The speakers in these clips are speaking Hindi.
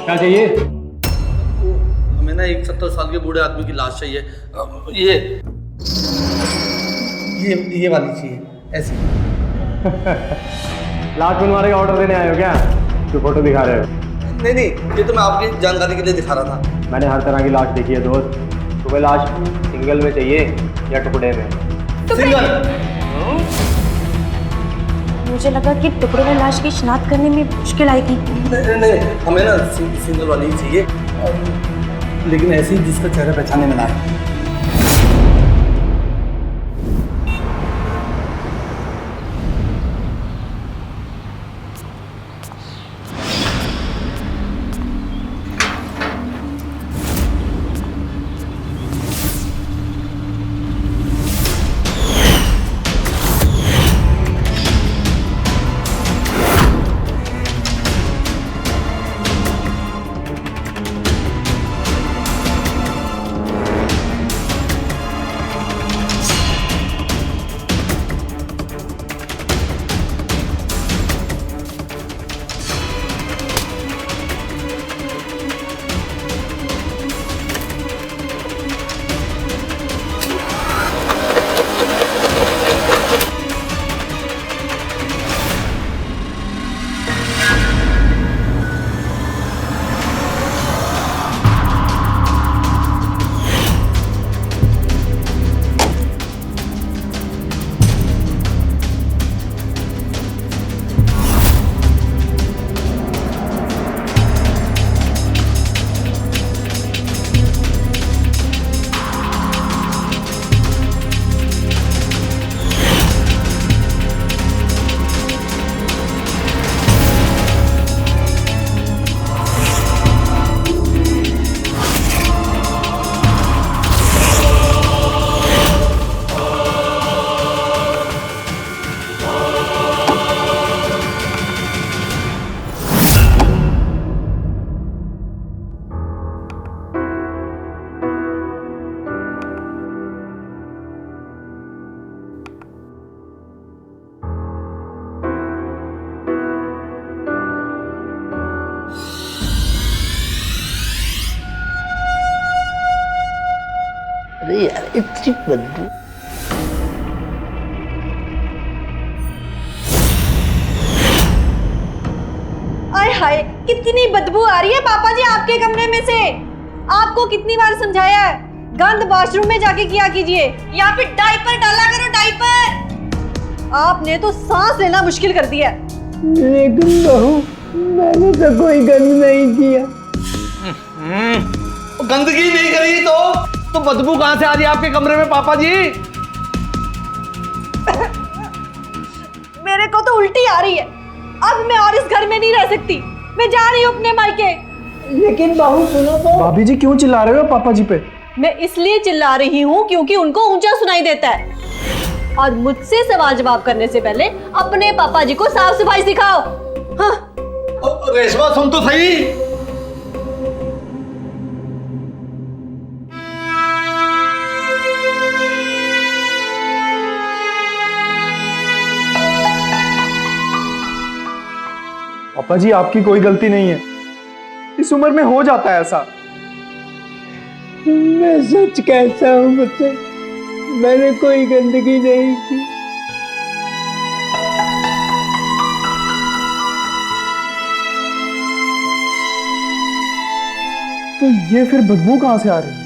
क्या चाहिए? हमें ना एक 70 साल के बूढ़े आदमी की लाश चाहिए। ये वाली चाहिए, ऐसी। लाश बनवाने का ऑर्डर देने आए हो क्या? जो फोटो दिखा रहे हो? नहीं, ये तो मैं आपकी जानकारी के लिए दिखा रहा था। मैंने हर तरह की लाश देखी है दोस्त। तुम्हें लाश सिंगल में चाहिए या टुकड़े में? सिंगल। मुझे लगा कि टुकड़े में लाश की शिनाख्त करने में मुश्किल आएगी। नहीं, हमें ना सिंगल वाली ही चाहिए, लेकिन ऐसी जिसका चेहरा पहचानने में ना आए। अरे यार इतनी बदबू। आय हाय, कितनी बदबू आ रही है पापा जी आपके कमरे में से। आपको कितनी बार समझाया है, गंद वॉशरूम में जाके किया कीजिए, यहाँ पे डायपर डाला करो, डायपर। आपने तो सांस लेना मुश्किल कर दिया। लेकिन बहू, मैंने तो कोई गंद नहीं किया। गंदगी नहीं करी तो बदबू कहां से आ रही है आपके कमरे में पापा जी? मेरे को तो उल्टी आ रही है। अब मैं और इस घर में नहीं रह सकती। मैं जा रही हूँ अपने मायके। लेकिन बहू सुनो तो। भाभी जी क्यों चिल्ला रहे हो पापा जी पे? मैं इसलिए चिल्ला रही हूँ क्योंकि उनको ऊंचा सुनाई देता है। और मुझसे सवाल जवाब करने से पहले अपने पापा जी को साफ सफाई सिखाओ। हाँ। रेशमा सुन तो सही। पापा जी आपकी कोई गलती नहीं है, इस उम्र में हो जाता है ऐसा। मैं सच कहता हूँ मुझसे, मैंने कोई गंदगी नहीं की। तो ये फिर बदबू कहां से आ रही है?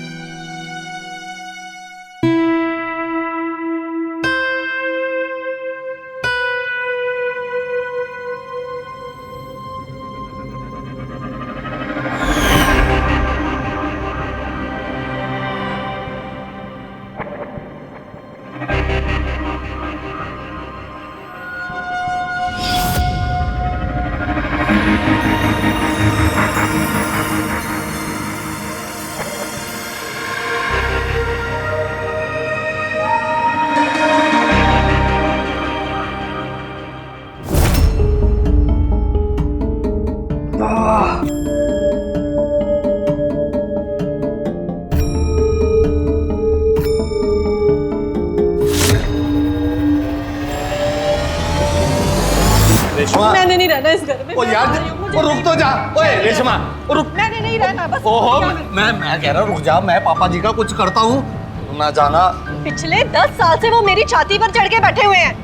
मैंने नहीं रहना। रहना इस घर में। ओ मैं यार, आ रही हूँ, मुझे ओ रुक तो जा। ओए रेशमा, ओ रुक। मैंने नहीं रहना बस। ओहो, मैं कह रहा हूँ रुक जा, मैं पापा जी का कुछ करता हूँ ना जाना। पिछले 10 साल से वो मेरी छाती पर चढ़ के बैठे हुए हैं।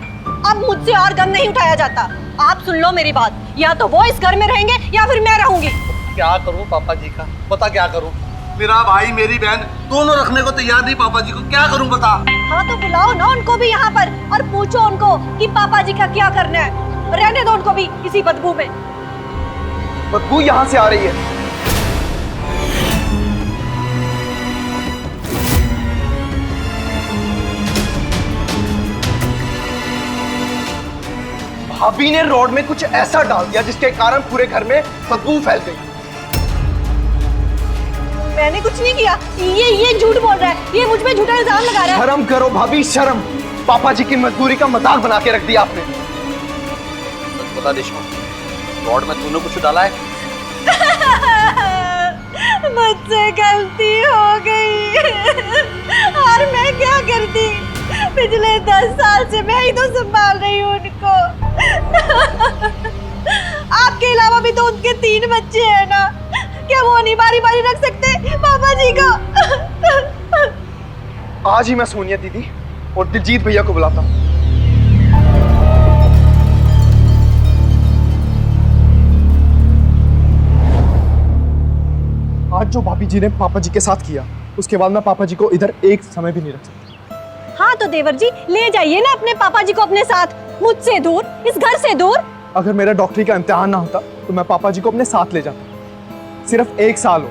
अब मुझसे और गम नहीं उठाया जाता। आप सुन लो मेरी बात, या तो वो इस घर में रहेंगे या फिर मैं रहूंगी। क्या करूँ पापा जी का, बता क्या करूँ? मेरा भाई मेरी बहन दोनों रखने को तैयार नहीं पापा जी को, क्या करूँ बता? हाँ तो बुलाओ ना उनको भी यहाँ पर और पूछो उनको कि पापा जी का क्या करना है। रहने दो उनको भी इसी बदबू में। बदबू यहाँ से आ रही है। भाभी ने रोड में कुछ ऐसा डाल दिया जिसके कारण पूरे घर में बदबू फैल गई। मैंने कुछ नहीं किया। ये झूठ बोल रहा है। ये मुझ पे झूठा इल्जाम लगा रहा है। शर्म करो भाभी, शर्म। पापा जी की मजबूरी का मजाक बना के रख दिया आपने। सच बता रेशमा, रोड में तूने कुछ डाला है? मुझसे गलती हो गई और मैं क्या करती? पिछले 10 साल से मैं ही तो संभाल रही हूँ उनको। आपके अलावा भी तो उनके 3 बच्चे हैं ना, क्या वो नहीं बारी बारी रख सकते पापा जी को? आज ही मैं सोनिया दीदी और दिलजीत भैया को बुलाता हूँ। आज जो भाभी जी ने पापा जी के साथ किया, उसके बाद मैं पापा जी को इधर एक समय भी नहीं रख सकती। हाँ तो देवर जी ले जाइए ना अपने पापा जी को अपने साथ, मुझसे दूर, इस घर से दूर। अगर मेरा डॉक्टरी का इम्तिहान ना होता तो मैं पापा जी को अपने साथ ले जाता। सिर्फ 1 साल हो,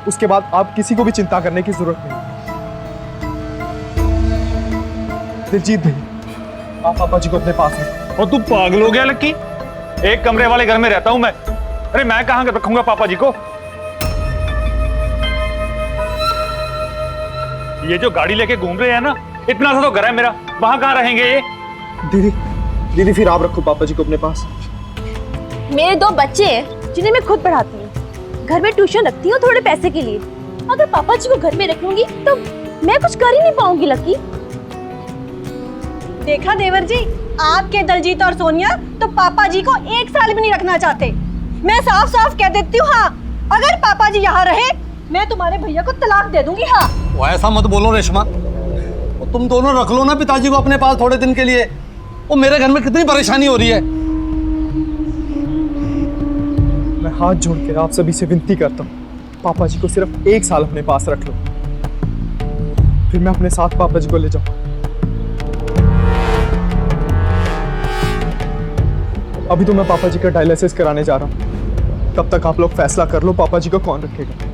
उसके बाद आप किसी को भी चिंता करने की जरूरत नहीं। दिलजीत भैया, आप पापा जी को अपने पास रखो। और तू पागल हो गया लक्की? एक कमरे वाले घर में रहता हूं मैं। अरे मैं कहां रखूंगा पापा जी को? ये जो गाड़ी लेके घूम रहे हैं ना, इतना सा तो घर है मेरा, वहां कहां रहेंगे ये? दीदी फिर आप रखो पापा जी को अपने पास। मेरे 2 बच्चे हैं जिन्हें मैं खुद पढ़ाती हूँ, घर में ट्यूशन रखती हूँ थोड़े पैसे के लिए। अगर पापा जी को घर में रखूंगी तो मैं कुछ कर ही नहीं पाऊंगी लकी। देखा देवर जी, आपके दलजीत और सोनिया तो पापा जी को 1 साल भी नहीं रखना चाहते। मैं साफ साफ कह देती हूँ, हाँ अगर पापा जी यहाँ रहे मैं तुम्हारे भैया को तलाक दे दूंगी। हाँ वो ऐसा मत बोलो रेशमा, वो तुम दोनों रख लो ना पिताजी को अपने पास थोड़े दिन के लिए। वो मेरे घर में कितनी परेशानी हो रही है। मैं हाथ जोड़ के आप सभी से विनती करता हूँ, पापा जी को सिर्फ 1 साल अपने पास रख लो, फिर मैं अपने साथ पापा जी को ले जाऊँ। अभी तो मैं पापा जी का डायलिसिस कराने जा रहा हूँ, तब तक आप लोग फैसला कर लो पापा जी को कौन रखेगा।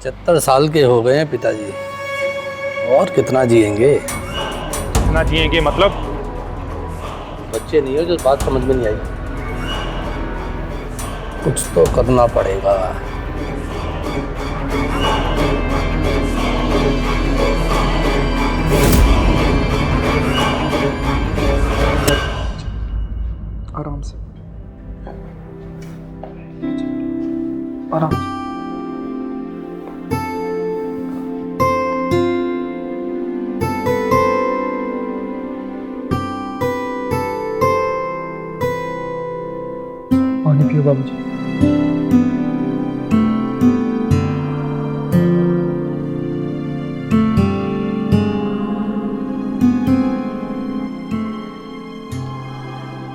75 साल के हो गए हैं पिताजी, और कितना जिएंगे? कितना जिएंगे मतलब? बच्चे नहीं हो जो बात समझ में नहीं आई। कुछ तो करना पड़ेगा। आराम से, आराम से। पानी पियो बाबूजी।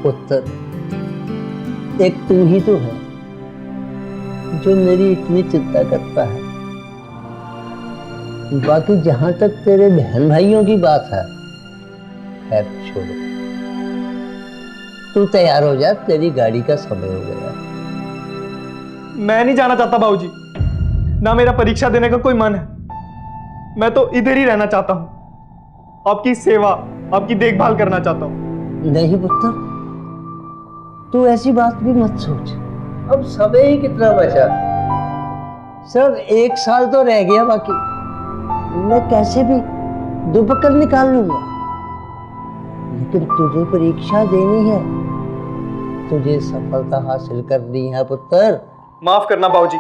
पुत्र, एक तू ही तो है जो मेरी इतनी चिंता करता है। बाकी जहां तक तेरे बहन भाइयों की बात है, खैर छोड़ो, तू तैयार हो जा, तेरी गाड़ी का समय हो गया। मैं नहीं जाना चाहता बाबूजी, ना मेरा परीक्षा देने का कोई मन है। मैं तो इधर ही रहना चाहता हूँ, आपकी सेवा, आपकी देखभाल करना चाहता हूँ। नहीं पुत्र, तू ऐसी बात भी मत सोच। अब समय ही कितना बचा, सिर्फ 1 साल तो रह गया, बाकी मैं कैसे भी दुबकर निकाल लूंगा। लेकिन तुझे परीक्षा देनी है, तुझे सफलता हासिल करनी है पुत्र। माफ करना बाबूजी,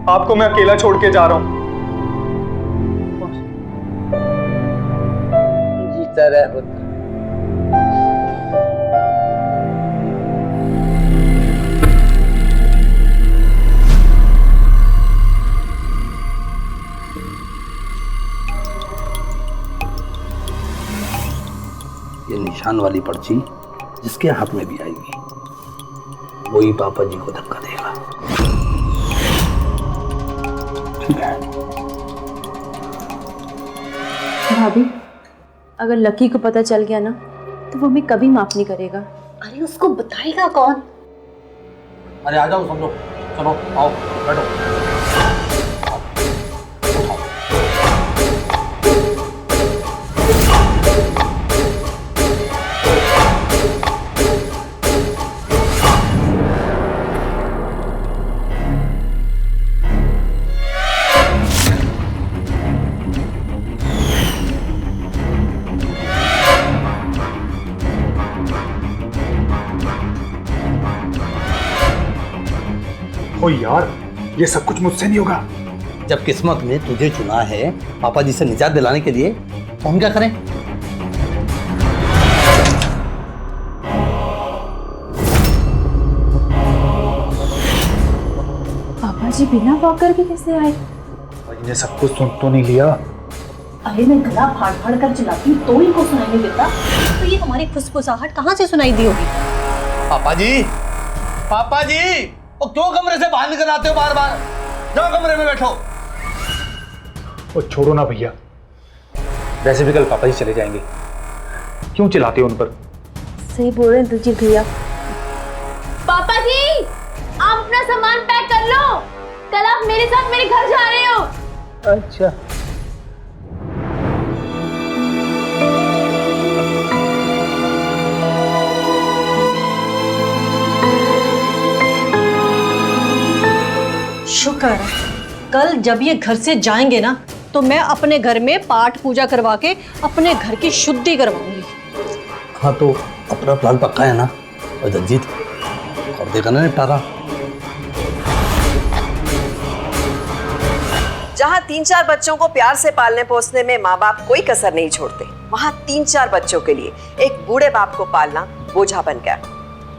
आपको मैं अकेला छोड़ के जा रहा हूँ। जीता रहे पुत्र। ये निशान वाली पर्ची जिसके हाथ में भी आएगी वही पापा जी को धक्का देगा। ठीक है। भाभी, अगर लकी को पता चल गया ना तो वो हमें कभी माफ नहीं करेगा। अरे उसको बताएगा कौन? अरे आ जाओ सब लोग, चलो आओ बैठो। ओ यार, ये सब कुछ मुझसे नहीं होगा। जब किस्मत ने तुझे चुना है पापा जी से निजात दिलाने के लिए तो हम क्या करें? पापा जी बिना वॉक करके कैसे आए? इन्हें सब कुछ सुन तो नहीं लिया? अरे मैं गला फाड़ फाड़ कर चलाती हूँ तो इनको सुनाई नहीं देता, तो ये हमारी फुसफुसाहट कहाँ से सुनाई दी होगी? पापा जी, पापा जी, वो क्यों कमरे से बाहर निकल आते हो बार बार? जाओ कमरे में बैठो। ओ छोड़ो ना भैया, वैसे भी कल पापा जी चले जाएंगे, क्यों चिल्लाते हो उन पर? सही बोल रहे हैं दिलजीत भैया। पापा जी, आप अपना सामान पैक कर लो, कल आप मेरे साथ मेरे घर जा रहे हो। अच्छा, शुक्र है, कल जब ये घर से जाएंगे ना तो मैं अपने घर में पाठ पूजा करवा के अपने घर की शुद्धि करवाऊंगी। हाँ तो अपना प्लान पक्का है ना? और दलजीत और देखा ना निपटारा। जहाँ 3-4 बच्चों को प्यार से पालने पोसने में माँ बाप कोई कसर नहीं छोड़ते, वहाँ 3-4 बच्चों के लिए एक बूढ़े बाप को पालना बोझा बन गया।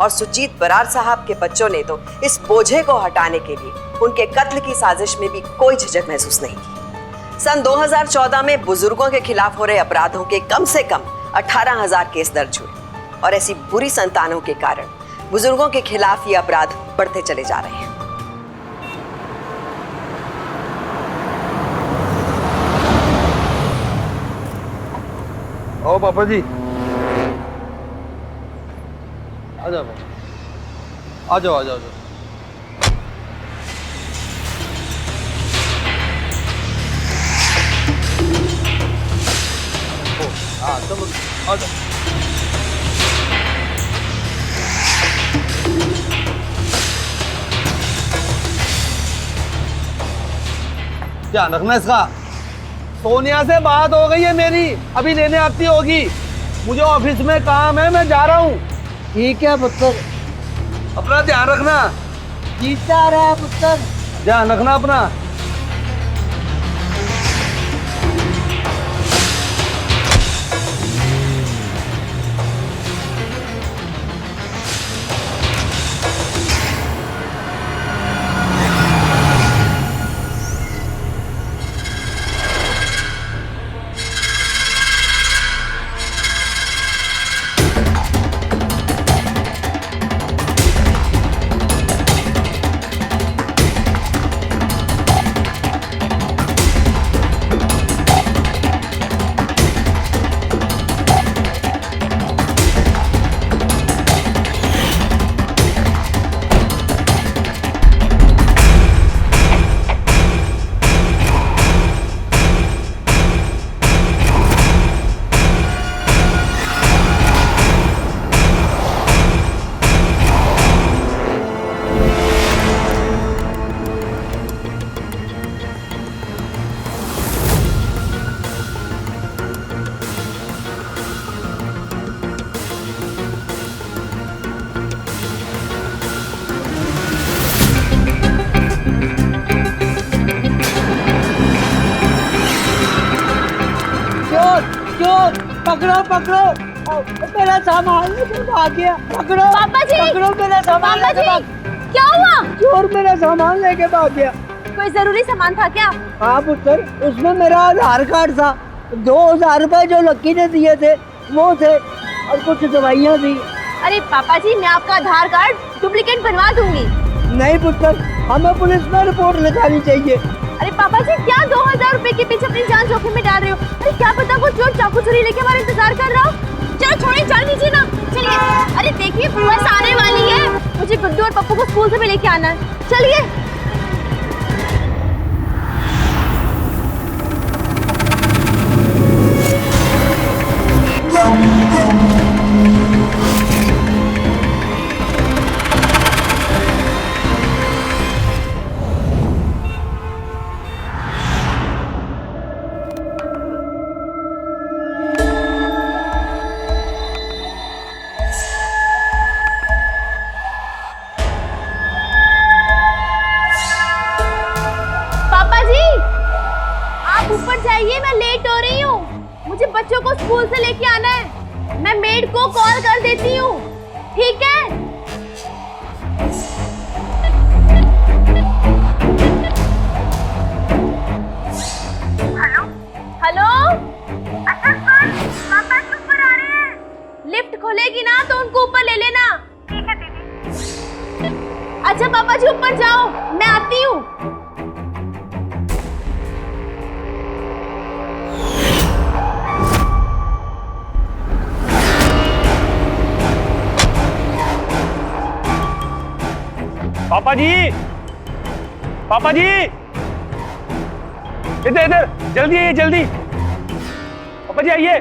और सुजीत बरार साहब के बच्चों ने तो इस बोझे को हटाने के लिए उनके कत्ल की साजिश में भी कोई झिझक महसूस नहीं की। सन 2014 में बुजुर्गों के खिलाफ हो रहे अपराधों के कम से कम 18,000 केस दर्ज हुए और ऐसी बुरी संतानों के कारण बुजुर्गों के खिलाफ ये अपराध बढ़ते चले जा रहे हैं। ओ पापा जी, आ जाओ आ जाओ आ जाओ। हाँ चलो आ जाओ। ध्यान रखना इसका। सोनिया से बात हो गई है मेरी, अभी लेने आती होगी। मुझे ऑफिस में काम है, मैं जा रहा हूँ। ठीक है पुत्र, अपना ध्यान रखना। जीता रहे पुत्र। ध्यान रखना अपना। क्यों पकड़ो पकड़ो मेरा सामान लेके भाग गया। पकड़ो पापा जी! पकड़ो मेरा सामान पापा लेके जी! भाग। क्या हुआ? चोर मेरा सामान लेके भाग गया। कोई जरूरी सामान था क्या? हाँ पुत्र, उसमें मेरा आधार कार्ड था, 2000 रुपए जो लक्की ने दिए थे वो थे, और कुछ दवाइयाँ थी। अरे पापा जी, मैं आपका आधार कार्ड डुप्लीकेट बनवा दूंगी। नहीं पुत्र, हमें पुलिस में रिपोर्ट लिखानी चाहिए। अरे पापा जी, क्या 2000 रुपए के पीछे अपनी जान जोखिम में डाल रहे हो? अरे क्या पता वो चोर चाकू छुरी लेके हमारा इंतजार कर रहा हो। चलो छोड़िए, चल नीचे ना, चलिए। अरे देखिए बस आने वाली है, मुझे गुड्डू और पप्पू को स्कूल से भी लेके आना है, चलिए। ऊपर जाइए, मैं लेट हो रही हूँ। मुझे बच्चों को स्कूल से लेके आना है। मैं मेड को कॉल कर देती हूँ, ठीक है? Hello hello. अच्छा सर, पापा जी ऊपर आ रहे हैं। लिफ्ट खुलेगी ना तो उनको ऊपर ले लेना। ठीक है दीदी। अच्छा पापा जी ऊपर जाओ, मैं आती हूँ। पापा जी, पापा जी, इधर इधर, जल्दी आइए जल्दी। पापा जी आइए।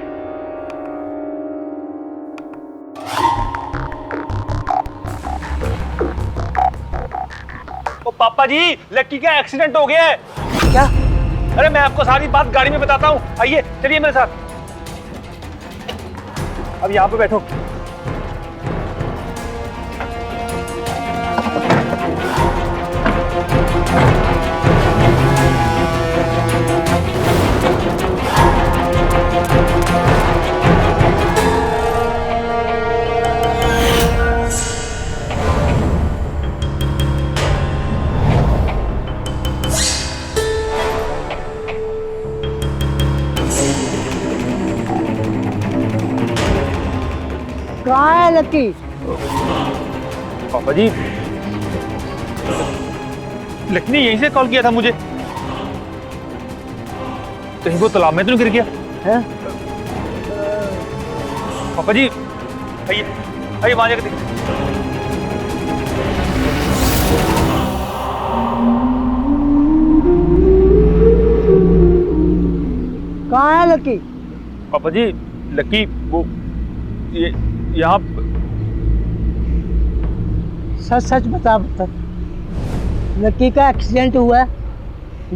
ओ पापा जी, लक्की का एक्सीडेंट हो गया है। क्या? अरे मैं आपको सारी बात गाड़ी में बताता हूँ, आइए चलिए मेरे साथ। अब यहाँ पे बैठो। कहाँ है लक्की? पापा जी, लक्की ने यहीं से कॉल किया था मुझे। कहीं वो तालाब में तो नहीं गिर गया? है? पापा जी आइए आइए, वहां जाकर देखिए। कहाँ है लक्की? पापा जी, लक्की वो ये यहाँ। सच सच बता पुत्र, लक्की का एक्सीडेंट हुआ है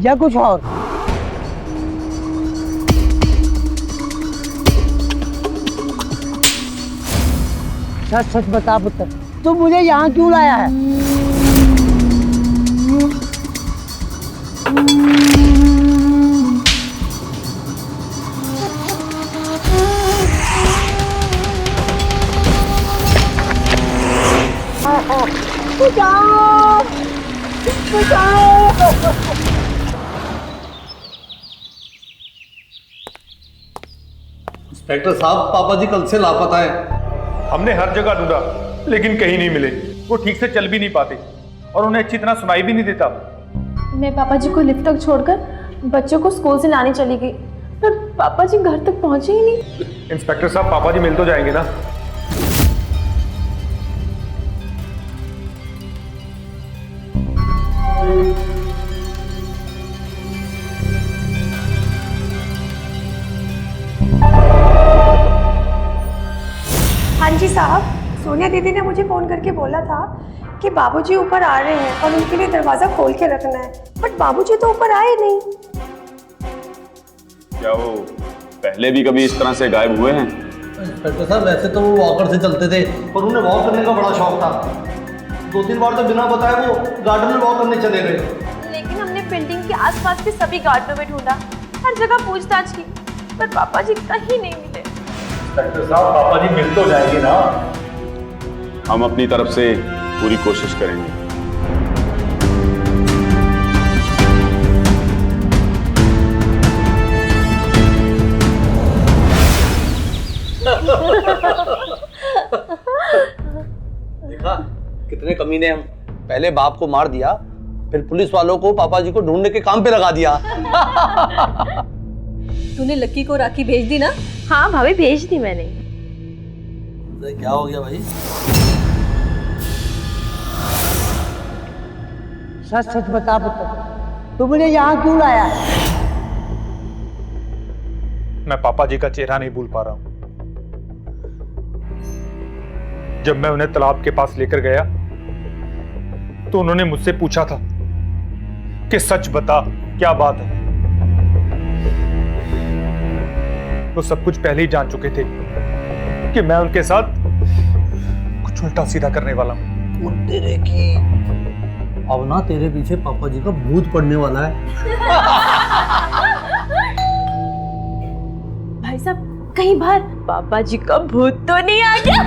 या कुछ और? सच सच बता पुत्र, तू मुझे यहाँ क्यों लाया है? बचाओ! बचाओ! इंस्पेक्टर साहब, पापा जी कल से लापता हैं। हमने हर जगह ढूंढा लेकिन कहीं नहीं मिले। वो ठीक से चल भी नहीं पाते और उन्हें अच्छी तरह सुनाई भी नहीं देता। मैं पापा जी को लिफ्ट तक छोड़कर बच्चों को स्कूल से लाने चली गई, पर पापा जी घर तक पहुंचे ही नहीं। इंस्पेक्टर साहब, पापा जी मिल तो जाएंगे ना? हाँ जी साहब, सोनिया दीदी ने मुझे फ़ोन करके बोला था कि बाबूजी ऊपर आ रहे हैं और उनके लिए दरवाज़ा खोल के रखना है, बट बाबूजी तो ऊपर आए नहीं। क्या वो पहले भी कभी इस तरह से गायब हुए हैं? इंस्पेक्टर साहब, वैसे तो वो वॉकर से चलते थे, पर उन्हें वॉक करने का बड़ा शौक था। 2-3 बार तो बिना बताए वो गार्डन में वॉक करने चले गए। लेकिन हमने बिल्डिंग के आसपास के सभी गार्डनों में ढूंढा, हर जगह पूछताछ की, पर पापा जी कहीं नहीं मिले। डॉक्टर साहब पापा जी मिल तो जाएंगे ना? हम अपनी तरफ से पूरी कोशिश करेंगे। देखा कितने कमीने हम, पहले बाप को मार दिया, फिर पुलिस वालों को पापा जी को ढूंढने के काम पे लगा दिया। तूने लक्की को राखी भेज दी ना? हाँ भाभी भेज दी मैंने। क्या हो गया भाई? सच सच बता तू मुझे यहाँ क्यों लाया? मैं पापा जी का चेहरा नहीं भूल पा रहा हूं। जब मैं उन्हें तालाब के पास लेकर गया तो उन्होंने मुझसे पूछा था कि सच बता क्या बात है। वो सब कुछ पहले ही जान चुके थे कि मैं उनके साथ कुछ उल्टा सीधा करने वाला हूं। तेरे की अब ना तेरे पीछे पापा जी का भूत पड़ने वाला है। भाई साहब कहीं बाहर पापा जी का भूत तो नहीं आ गया?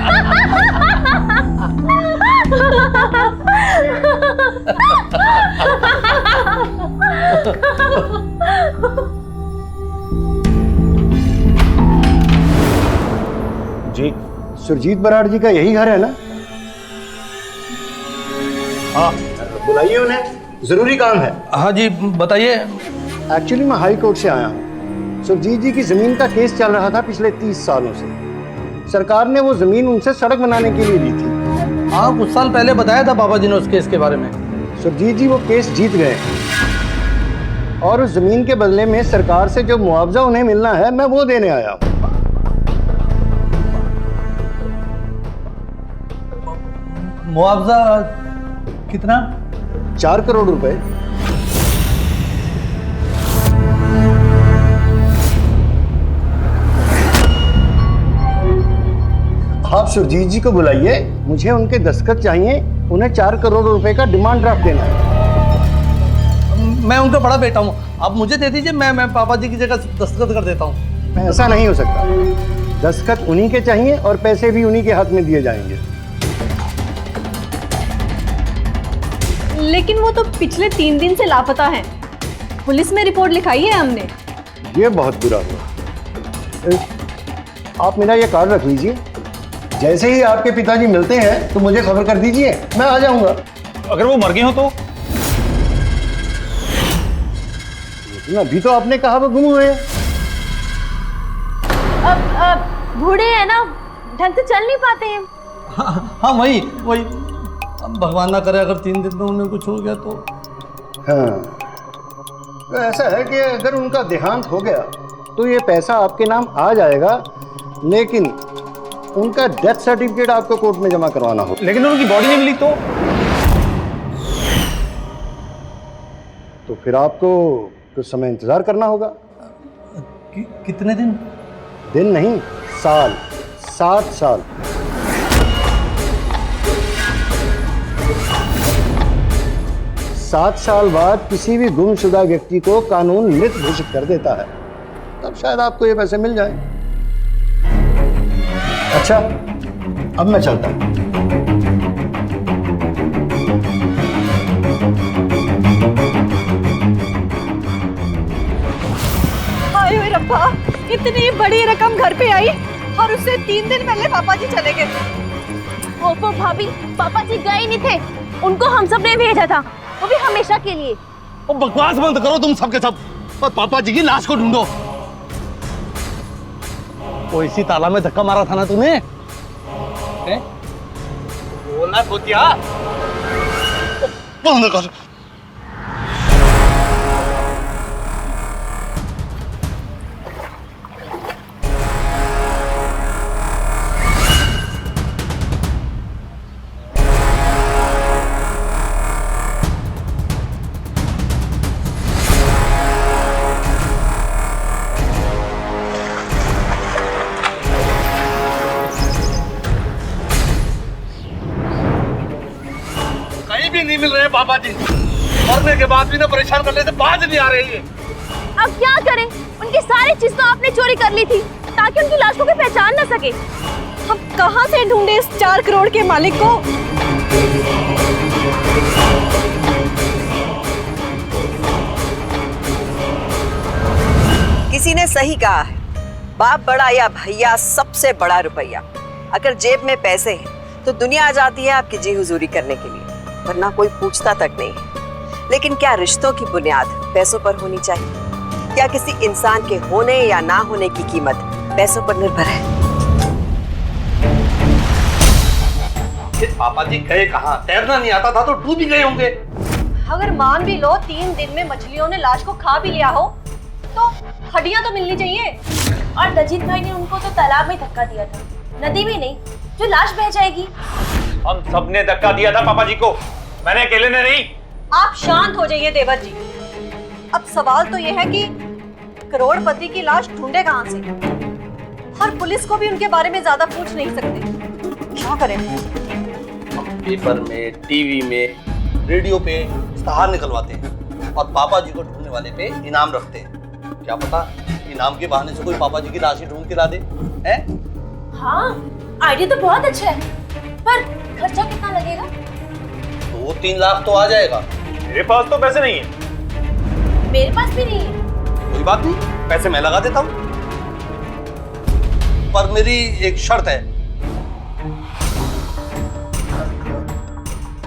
जी सुरजीत बराड़ जी का यही घर है ना? हाँ, बुलाइए उन्हें, जरूरी काम है। हाँ जी बताइए। एक्चुअली मैं हाई कोर्ट से आया हूँ। सुरजीत जी की जमीन का केस चल रहा था पिछले 30 सालों से। सरकार ने वो जमीन उनसे सड़क बनाने के लिए ली थी। हाँ कुछ साल पहले बताया था पापा जी ने उस केस के बारे में। सुरजीत जी वो केस जीत गए और उस जमीन के बदले में सरकार से जो मुआवजा उन्हें मिलना है मैं वो देने आया हूँ। मुआवजा कितना? 4 करोड़ रुपए। आप सुरजीत जी को बुलाइए, मुझे उनके दस्तखत चाहिए। उन्हें 4 करोड़ रुपए का डिमांड ड्राफ्ट देना है। मैं उनका बड़ा बेटा हूँ, आप मुझे दे दीजिए, मैं पापा जी की जगह दस्तखत कर देता हूँ। ऐसा नहीं हो सकता। दस्तखत उन्हीं के चाहिए और पैसे भी उन्हीं के हाथ में दिए जाएंगे। लेकिन वो तो पिछले 3 दिन से लापता हैं। पुलिस में रिपोर्ट लिखाई है हमने। ये बहुत बुरा हुआ। आप मेरा ये कार्ड रख लीजिए। जैसे ही आपके पिताजी मिलते हैं तो मुझे खबर कर दीजिए, मैं आ जाऊंगा। अगर वो मर गए हो तो? लेकिन अभी तो आपने कहा वो गुम हुए हैं। अब बूढ़े हैं ना, ढंग से चल नहीं पाते हैं। हाँ वही अब भगवान ना करे अगर 3 दिन में उन्हें कुछ हो गया तो। हाँ तो ऐसा है कि अगर उनका देहांत हो गया तो ये पैसा आपके नाम आ जाएगा, लेकिन उनका डेथ सर्टिफिकेट आपको कोर्ट में जमा करवाना होगा। लेकिन उनकी बॉडी नहीं मिली तो फिर आपको कुछ समय इंतजार करना होगा। कितने दिन? दिन नहीं, साल। 7 साल। 7 साल बाद किसी भी गुमशुदा व्यक्ति को कानून मृत घोषित कर देता है, तब शायद आपको ये पैसे मिल जाएं। अच्छा, अब मैं चलता हूं। हाय ओए रब्बा, इतनी बड़ी रकम घर पे आई और उससे 3 दिन पहले पापा जी चले गए। ओफो भाभी, पापा जी गए नहीं थे, उनको हम सब ने भेजा था, वो भी हमेशा के लिए। बकवास बंद करो तुम सबके सब और पापा जी की लाश को ढूंढो। वो इसी ताला में धक्का मारा था ना तूने? बोलना खोतिया, बंद कर। नहीं मिल रहे पापा जी, मरने के बाद भी ना परेशान करने से बाज नहीं आ रही है। अब क्या करें, उनकी सारी चीज तो आपने चोरी कर ली थी। ताकि उनकी लाश को कोई पहचान ना सके। हम कहाँ से ढूंढे इस 4 करोड़ के मालिक को? किसी ने सही कहा है, बाप बड़ा या भैया सबसे बड़ा रुपया। अगर जेब में पैसे हैं तो दुनिया आ जाती है आपकी जी हुजूरी करने के लिए, वरना कोई पूछता तक नहीं है। लेकिन क्या रिश्तों की बुनियाद पैसों पर होनी चाहिए? क्या किसी इंसान के होने या ना होने की कीमत पैसों पर निर्भर है? पापा जी गए कहाँ? तैरना नहीं आता था तो डूब ही गए होंगे। अगर मान भी लो 3 दिन में मछलियों ने लाश को खा भी लिया हो तो हड्डियां तो मिलनी चाहिए। और दजीत भाई ने उनको तो तालाब में धक्का दिया था, नदी में नहीं, जो लाश बह जाएगी। हम सबने धक्का दिया था पापा जी को, मैंने अकेले ने नहीं। आप शांत हो जाइए देवर जी। अब सवाल तो यह है कि करोड़पति की लाश ढूंढे कहां से, और पुलिस को भी उनके बारे में ज्यादा पूछ नहीं सकते। क्या करें? हम पेपर में, टीवी में, रेडियो पे इश्तहार निकलवाते हैं और पापा जी को ढूंढने वाले पे इनाम रखते हैं। क्या पता इनाम के बहाने से कोई पापा जी की लाश ही ढूंढ के ला दे। हैं? हाँ, आइडिया तो बहुत अच्छा है, पर खर्चा कितना लगेगा? 2-3 लाख तो आ जाएगा। मेरे पास तो पैसे नहीं है। मेरे पास भी नहीं है। कोई बात नहीं, पैसे मैं लगा देता हूँ, पर मेरी एक शर्त है।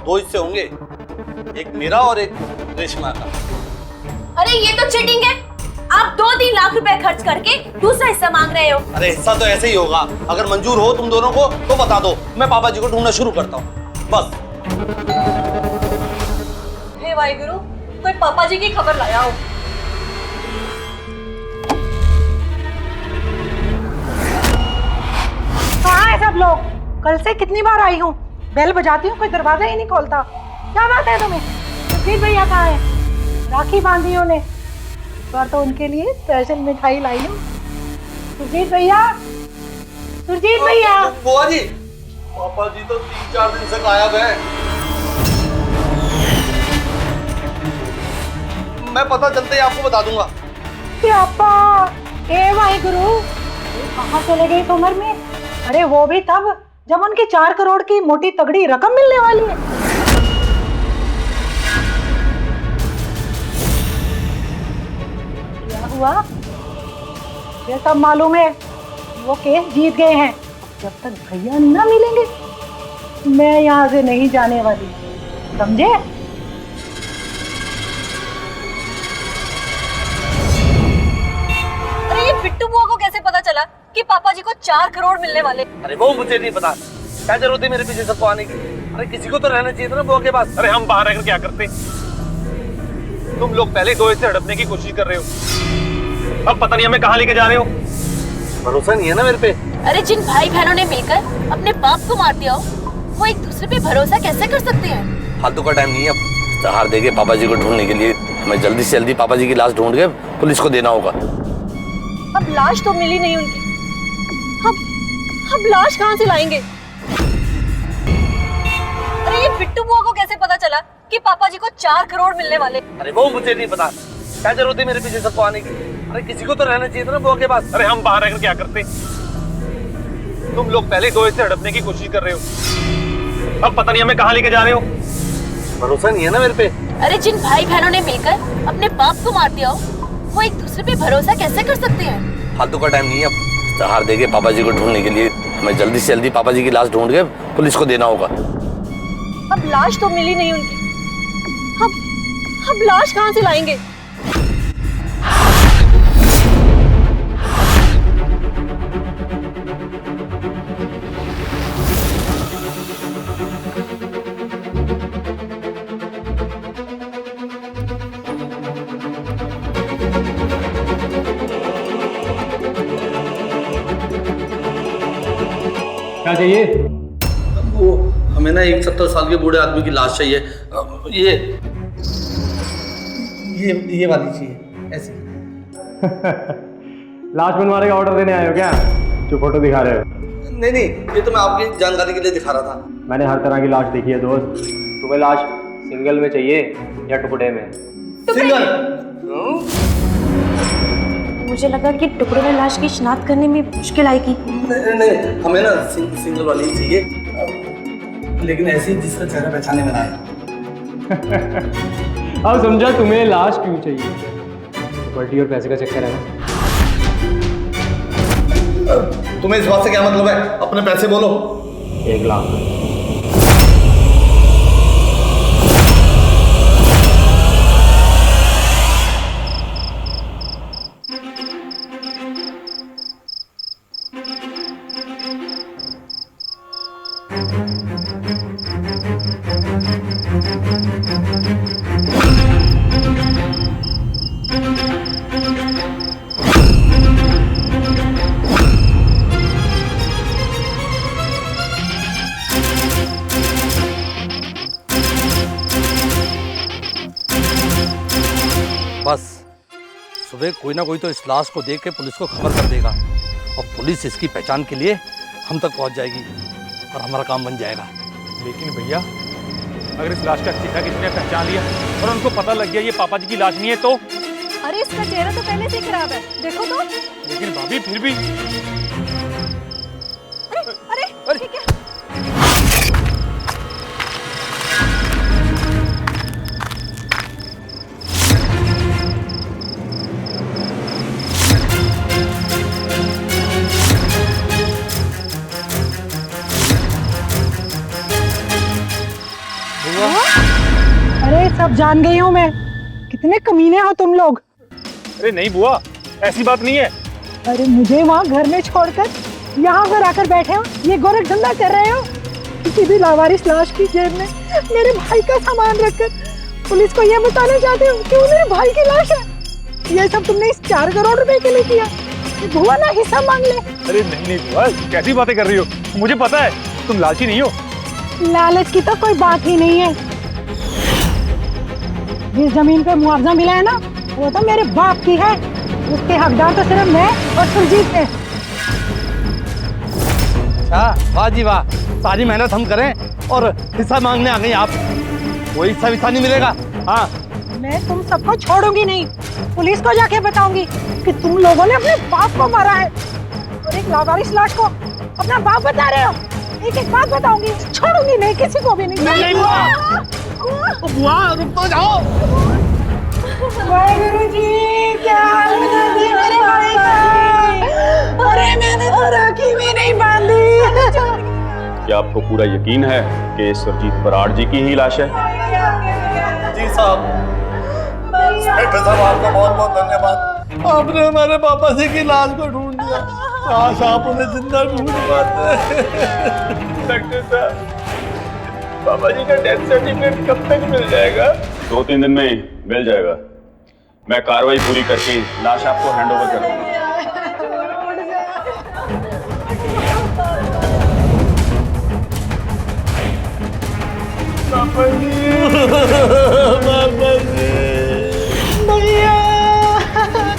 2 हिस्से होंगे, एक मेरा और एक रेशमा का। अरे ये तो चीटिंग है। आप 2-3 लाख रुपए खर्च करके दूसरा हिस्सा मांग रहे हो। अरे हिस्सा तो ऐसे ही होगा, अगर मंजूर हो तुम दोनों को तो बता दो, मैं पापा जी को ढूंढना शुरू करता हूँ। बस। हे वाहिगुरु, कोई पापा जी की खबर लाया हो। कहाँ है सब लोग? कल से कितनी बार आई हूँ, बेल बजाती हूँ, कोई दरवाजा ही नहीं खोलता। क्या बात है तुम्हें? सुजीत भैया कहाँ है? राखी बांधी उन्हें, इस बार तो उनके लिए स्पेशल मिठाई लाई हूँ। सुजीत भैया, सुजीत भैया। बुआ जी, पापा जी तो 3-4 दिन से गायब है। मैं पता चलते ही आपको बता दूंगा। पापा, हे वाहिगुरु, कहाँ चले गए इस उम्र में? अरे वो भी तब जब उनकी 4 करोड़ की मोटी तगड़ी रकम मिलने वाली है। क्या हुआ? ये सब मालूम है, वो केस जीत गए हैं। जब तक भैया ना मिलेंगे मैं यहाँ से नहीं जाने वाली, समझे? अरे ये बिट्टू बुआ को कैसे पता चला कि पापा जी को 4 करोड़ मिलने वाले? अरे वो मुझे नहीं पता, क्या जरूरत है मेरे पीछे सबको आने की? अरे किसी को तो रहना चाहिए था ना बुआ के पास। अरे हम बाहर रहकर क्या करते? तुम लोग पहले 2 हिस्से हड़पने की कोशिश कर रहे हो, अब पता नहीं हमें कहाँ लेके जा रहे हो। भरोसा नहीं है ना मेरे पे? अरे जिन भाई बहनों ने मिलकर अपने बाप को मार दिया हो, वो एक दूसरे पे भरोसा कैसे कर सकते हैं? फालतू का टाइम नहीं है, इश्तहार देके पापा जी को ढूंढने के लिए हमें जल्दी से जल्दी पापा जी की लाश ढूंढ के पुलिस को देना होगा। अब लाश तो मिली नहीं उनकी, अब लाश कहाँ से लाएंगे? अरे ये बिट्टू बुआ को कैसे पता चला कि पापा जी को 4 करोड़ मिलने वाले? अरे वो मुझे नहीं पता, क्या जरूरत है मेरे पीछे सबको आने की? अरे किसी को तो रहना चाहिए था ना बुआ के पास। अरे हम बाहर रहकर क्या करते? तुम लोग पहले 2 हिस्से हड़पने की कोशिश कर रहे हो, अब पता नहीं हमें कहाँ लेके जा रहे हो। भरोसा नहीं है ना मेरे पे? अरे जिन भाई बहनों ने मिलकर अपने बाप को मार दिया हो, वो एक दूसरे पे भरोसा कैसे कर सकते हैं? फालतू का टाइम नहीं है, इश्तहार देके पापा जी को ढूंढने के लिए हमें जल्दी से जल्दी पापा जी की लाश ढूंढ के पुलिस को देना होगा। अब लाश तो मिली नहीं उनकी, अब लाश कहाँ से लाएंगे? क्या चाहिए? वो हमें ना एक 70 साल के बूढ़े आदमी की लाश चाहिए। ये वाली चाहिए, ऐसी। लाश बनवाने का ऑर्डर देने आए हो क्या, जो फोटो दिखा रहे हो? नहीं, ये तो मैं आपकी जानकारी के लिए दिखा रहा था। मैंने हर तरह की लाश देखी है दोस्त। तुम्हें लाश सिंगल में चाहिए या टुकड़े में? सिंगल। मुझे लगा कि टुकड़े में लाश की शिनाख्त करने में मुश्किल आएगी। नहीं, हमें ना सिंगल वाली ही चाहिए, लेकिन ऐसी जिसका चेहरा पहचाने में ना आए। अब समझा तुम्हें लाश क्यों चाहिए। प्रॉपर्टी और पैसे का चक्कर है ना। तुम्हें इस बात से क्या मतलब है? अपने पैसे बोलो। 1 लाख। बस सुबह कोई ना कोई तो इस लाश को देख के पुलिस को खबर कर देगा और पुलिस इसकी पहचान के लिए हम तक पहुंच जाएगी और हमारा काम बन जाएगा। लेकिन भैया अगर इस लाश का चेहरा किसी ने पहचान लिया और उनको पता लग गया ये पापा जी की लाश नहीं है तो? अरे इसका चेहरा तो पहले से ही खराब है, देखो तो। लेकिन भाभी फिर भी। अरे ये क्या? अरे सब जान गई हूँ मैं, कितने कमीने हो तुम लोग। अरे नहीं बुआ, ऐसी बात नहीं है। अरे मुझे वहाँ घर में छोड़कर यहाँ पर आकर बैठे हो, ये गोरख धंधा कर रहे हो। किसी भी लावारिस लाश की जेब में मेरे भाई का सामान रखकर पुलिस को ये बताना चाहते हो कि वो मेरे भाई की लाश है। ये सब तुमने इस 4 करोड़ रुपए के लिए किया। बुआ ना हिस्सा मांग ले। अरे नहीं बुआ, कैसी बातें कर रही हो? मुझे पता है तुम लालची नहीं हो। लालच की तो कोई बात ही नहीं है। जिस जमीन पे मुआवजा मिला है ना, वो तो मेरे बाप की है। उसके हकदार तो सिर्फ मैं और सुरजीत है। अच्छा, वाह जी वाह, सारी मेहनत हम करें और हिस्सा मांगने आ गई आप। कोई हिस्सा नहीं मिलेगा। हाँ, मैं तुम सबको छोड़ूंगी नहीं, पुलिस को जाके बताऊंगी कि तुम लोगों ने अपने बाप को मारा है और एक लावारिस लाश को अपना बाप बता रहे हो। एक एक बात बताऊंगी, छोड़ूंगी नहीं, किसी को भी नहीं। नहीं बुआ, रुक तो जाओ। गुरुजी, क्या हाल बना दिया मेरे भाई का। अरे मैंने तो राखी भी नहीं बांधी। क्या आपको पूरा यकीन है कि सुरजीत बराड़ जी की ही लाश है? जी साहब, इंस्पेक्टर साहब आपका बहुत बहुत धन्यवाद। आपने हमारे पापा जी की लाश को ढूंढ लिया। काश आप उन्हें जिंदा ढूंढ पाते। इंस्पेक्टर साहब, पापा जी का डेथ सर्टिफिकेट कब तक मिल जाएगा? 2-3 दिन में मिल जाएगा। मैं कार्रवाई पूरी करके लाश आपको हैंडओवर कर दूंगा। पापा जी, पापा जी, भैया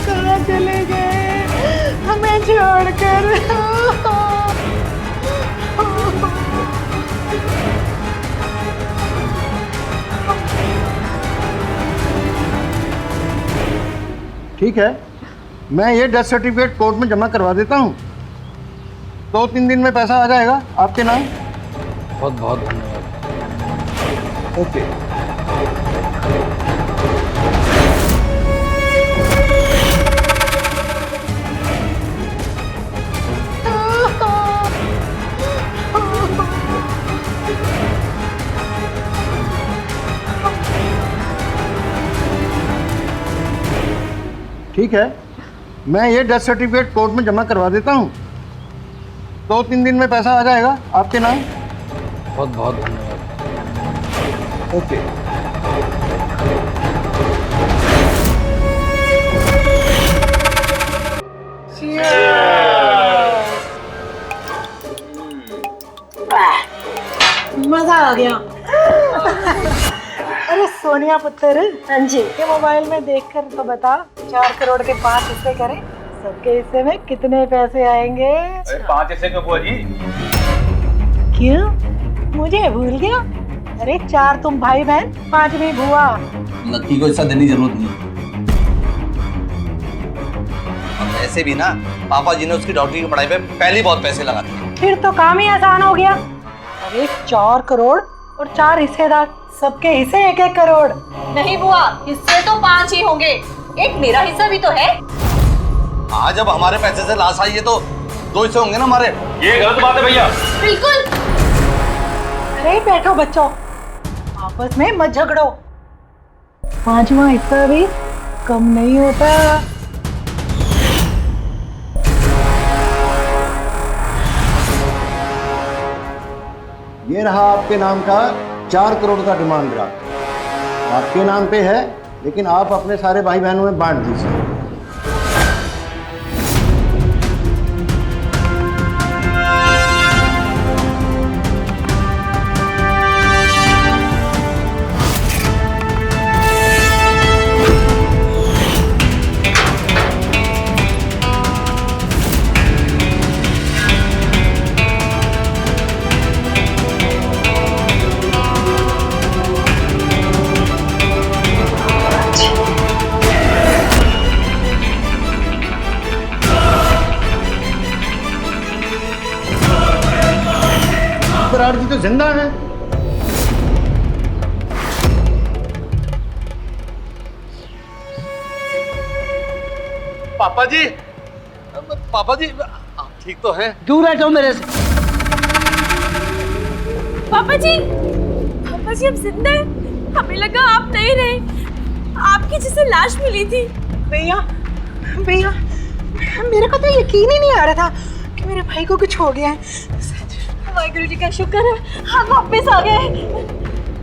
कहाँ चले गए हमें छोड़कर। ठीक है, मैं ये डेथ सर्टिफिकेट कोर्ट में जमा करवा देता हूँ। 2-3 दिन में पैसा आ जाएगा आपके नाम। बहुत बहुत धन्यवाद। ओके। ठीक है, मैं ये डेथ सर्टिफिकेट कोर्ट में जमा करवा देता हूँ। 2-3 दिन में पैसा आ जाएगा आपके नाम। बहुत बहुत धन्यवाद। ओके। मजा आ गया। अरे सोनिया पुत्र, हाँ जी, ये मोबाइल में देखकर तो बता, 4 करोड़ के 5 हिस्से करें, सबके हिस्से में कितने पैसे आएंगे? 5 हिस्से क्यों बुआ जी? क्यों, मुझे भूल गया? अरे 4 तुम भाई बहन, 5वीं बुआ। लक्की को ऐसा देने की जरूरत नहीं। वैसे भी ना पापा जी ने उसकी डॉक्टरी की पढ़ाई पे पहले ही बहुत पैसे लगा दिए। फिर तो काम ही आसान हो गया। अरे 4 करोड़ और 4 हिस्सेदार, सबके हिस्से 1-1 करोड़। नहीं बुआ, हिस्से तो 5 ही होंगे, एक मेरा हिस्सा भी तो है। हाँ, जब हमारे पैसे से लाश आई है तो 2 हिस्से होंगे ना हमारे। ये गलत बात है भैया। बिल्कुल। अरे बैठो बच्चों, आपस में मत झगड़ो। 5वां हिस्सा भी कम नहीं होता। ये रहा आपके नाम का 4 करोड़ का डिमांड ड्राफ्ट। आपके नाम पे है, लेकिन आप अपने सारे भाई बहनों में बांट दीजिए। बराड़ जी तो जिंदा है। पापा जी, पापा जी, आप ठीक तो हैं? दूर हटो मेरे से। पापा जी अब जिंदा है। हमें लगा आप नहीं रहे, आपकी जैसे लाश मिली थी। भैया भैया, मेरे को तो यकीन ही नहीं आ रहा था कि मेरे भाई को कुछ हो गया है। वाहिगुरु जी का शुक्र है, हम वापस आ गए।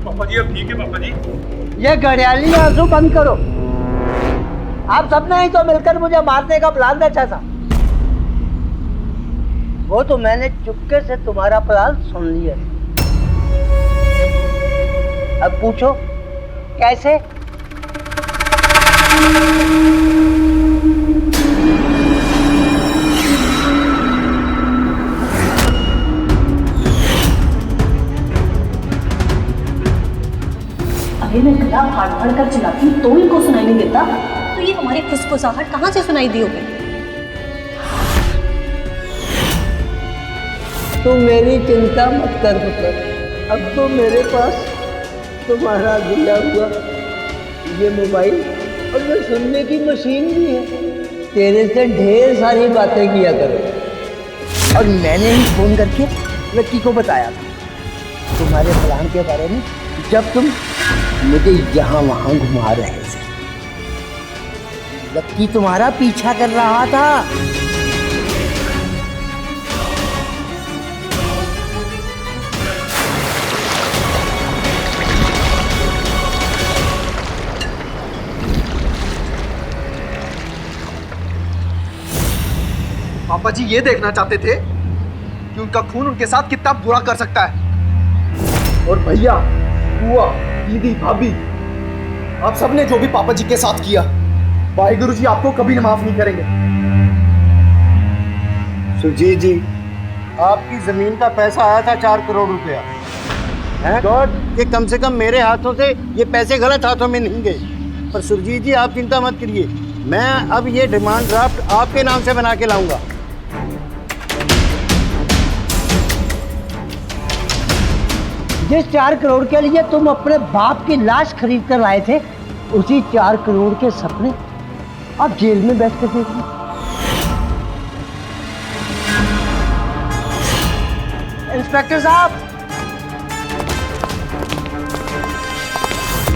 पापा जी अब ठीक है पापा जी। ये घड़ियाली आंसू बंद करो। आप सबने ही तो मिलकर मुझे मारने का प्लान रचा था। वो तो मैंने चुपके से तुम्हारा प्लान सुन लिया। अब पूछो कैसे? अरे मैं गला फाड़ कर चिल्लाती हूँ तो इनको सुनाई नहीं देता, तो ये हमारी फुसफुसाहट कहाँ से सुनाई दी होगी? तुम मेरी चिंता मत कर पुत्र। अब तो मेरे पास तुम्हारा दिया हुआ ये मोबाइल और ये सुनने की मशीन भी है। तेरे से ढेर सारी बातें किया करो। और मैंने ही फोन करके लक्की को बताया था तुम्हारे प्लान के बारे में, जब तुम मुझे यहाँ वहाँ घुमा रहे थे। लक्की तुम्हारा पीछा कर रहा था। पापा जी ये देखना चाहते थे कि उनका खून उनके साथ कितना बुरा कर सकता है। और भैया, बुआ, दीदी, भाभी, आप सबने जो भी पापा जी के साथ किया, वाहिगुरु जी आपको कभी माफ नहीं करेंगे। सुजीत जी, आपकी जमीन का पैसा आया था 4 करोड़ रुपया है गॉड, ये कम से कम मेरे हाथों से ये पैसे गलत हाथों में नहीं गए। पर सुरजीत जी आप चिंता मत करिए, मैं अब ये डिमांड ड्राफ्ट आपके नाम से बना के लाऊंगा। जिस 4 करोड़ के लिए तुम अपने बाप की लाश खरीद कर लाए थे, उसी 4 करोड़ के सपने अब जेल में बैठ कर देख लो। इंस्पेक्टर साहब,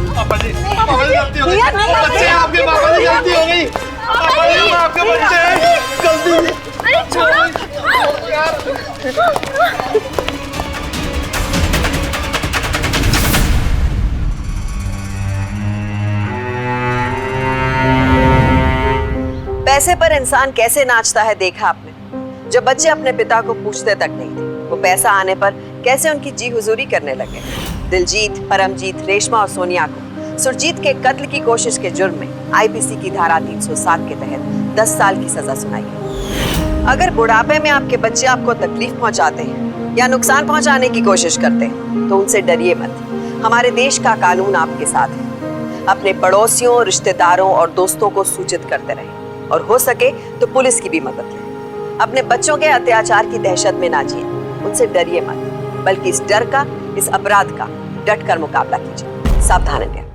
पापा जी गलती हो गई। बच्चे आपके पापा जी गलती हो गई। पापा जी आपके बच्चे हैं, गलती। अरे छोड़ो पैसे पर इंसान कैसे नाचता है देखा आपने। जब बच्चे अपने पिता को पूछते तक नहीं थे, वो पैसा आने पर कैसे उनकी जी हुजूरी करने लगे। दिलजीत, परमजीत, रेशमा और सोनिया को सुरजीत के कत्ल की कोशिश के जुर्म में आईपीसी की धारा 307 के तहत 10 साल की सजा सुनाई है। अगर बुढ़ापे में आपके बच्चे आपको तकलीफ पहुंचाते हैं या नुकसान पहुंचाने की कोशिश करते हैं तो उनसे डरिए मत। हमारे देश का कानून आपके साथ है। अपने पड़ोसियों, रिश्तेदारों और दोस्तों को सूचित करते रहें। और हो सके तो पुलिस की भी मदद लें। अपने बच्चों के अत्याचार की दहशत में ना जिए, उनसे डरिए मत, बल्कि इस डर का, इस अपराध का डट कर मुकाबला कीजिए। सावधान रहें।